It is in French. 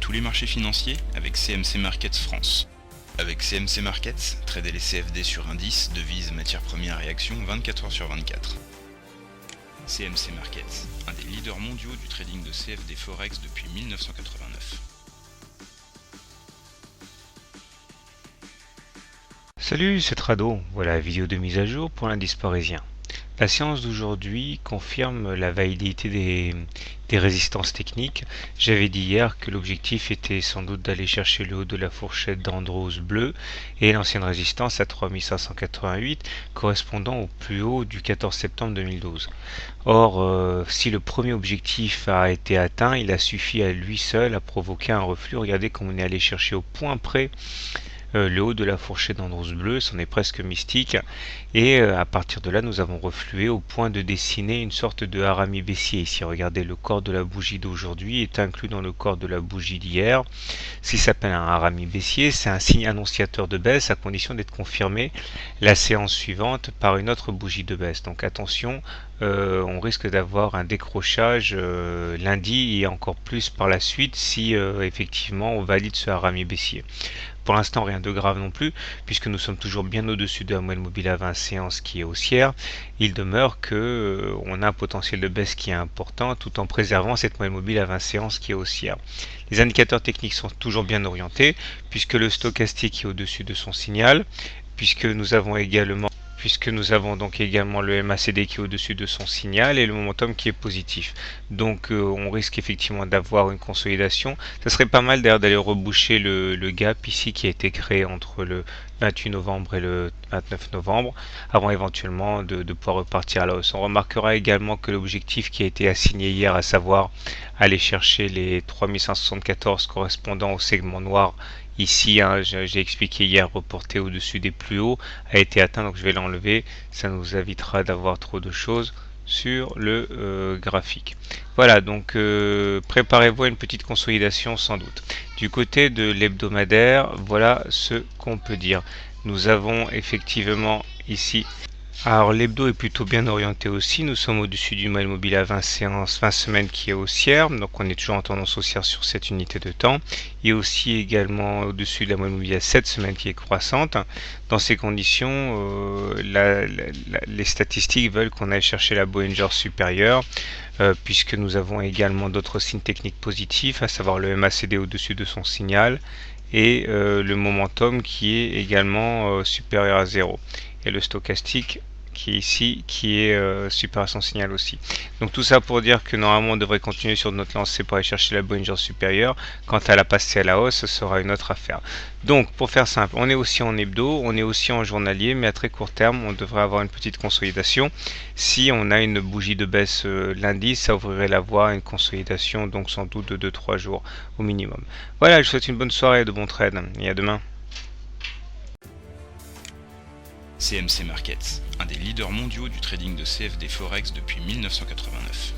tous les marchés financiers avec CMC Markets France. Avec CMC Markets, tradez les CFD sur indices, devises, matières premières et actions 24 heures sur 24. CMC Markets, un des leaders mondiaux du trading de CFD Forex depuis 1989. Salut, c'est Trado. Voilà la vidéo de mise à jour pour l'indice parisien. La séance d'aujourd'hui confirme la validité des résistances techniques. J'avais dit hier que l'objectif était sans doute d'aller chercher le haut de la fourchette d'Andros bleu et l'ancienne résistance à 3588 correspondant au plus haut du 14 septembre 2012. Or, si le premier objectif a été atteint, il a suffi à lui seul à provoquer un reflux. Regardez comme on est allé chercher au point près le haut de la fourchette d'Andros bleu, c'en est presque mystique, et à partir de là nous avons reflué au point de dessiner une sorte de harami baissier. Ici regardez, le corps de la bougie d'aujourd'hui est inclus dans le corps de la bougie d'hier. Ce qui s'appelle un harami baissier, c'est un signe annonciateur de baisse à condition d'être confirmé la séance suivante par une autre bougie de baisse. Donc attention, on risque d'avoir un décrochage lundi et encore plus par la suite si effectivement on valide ce harami baissier. Pour l'instant, rien de grave non plus, puisque nous sommes toujours bien au-dessus de la moyenne mobile à 20 séances qui est haussière. Il demeure que on a un potentiel de baisse qui est important, tout en préservant cette moyenne mobile à 20 séances qui est haussière. Les indicateurs techniques sont toujours bien orientés, puisque le stochastique est au-dessus de son signal, puisque nous avons donc également le MACD qui est au-dessus de son signal et le momentum qui est positif. Donc on risque effectivement d'avoir une consolidation. Ça serait pas mal d'ailleurs d'aller reboucher le gap ici qui a été créé entre le 28 novembre et le 29 novembre avant éventuellement de pouvoir repartir à la hausse. On remarquera également que l'objectif qui a été assigné hier, à savoir aller chercher les 3574 correspondant au segment noir ici, j'ai expliqué hier, reporté au-dessus des plus hauts, a été atteint, donc je vais l'enlever. Ça nous évitera d'avoir trop de choses sur le graphique. Voilà, donc préparez-vous à une petite consolidation sans doute. Du côté de l'hebdomadaire, voilà ce qu'on peut dire. Nous avons effectivement ici... Alors l'hebdo est plutôt bien orienté aussi, nous sommes au-dessus d'une moyenne mobile à 20 séances, 20 semaines qui est haussière, donc on est toujours en tendance haussière sur cette unité de temps, et aussi également au-dessus de la moyenne mobile à 7 semaines qui est croissante. Dans ces conditions, les statistiques veulent qu'on aille chercher la Bollinger supérieure, puisque nous avons également d'autres signes techniques positifs, à savoir le MACD au-dessus de son signal, et le momentum qui est également supérieur à 0. Et le stochastique qui est ici, qui est supérieur à son signal aussi. Donc tout ça pour dire que normalement on devrait continuer sur notre lancée pour aller chercher la Bollinger supérieure. Quant à la passer à la hausse, ce sera une autre affaire. Donc pour faire simple, on est aussi en hebdo, on est aussi en journalier, mais à très court terme, on devrait avoir une petite consolidation. Si on a une bougie de baisse lundi, ça ouvrirait la voie à une consolidation, donc sans doute de 2-3 jours au minimum. Voilà, je vous souhaite une bonne soirée et de bons trades, et à demain. CMC Markets, un des leaders mondiaux du trading de CFD Forex depuis 1989.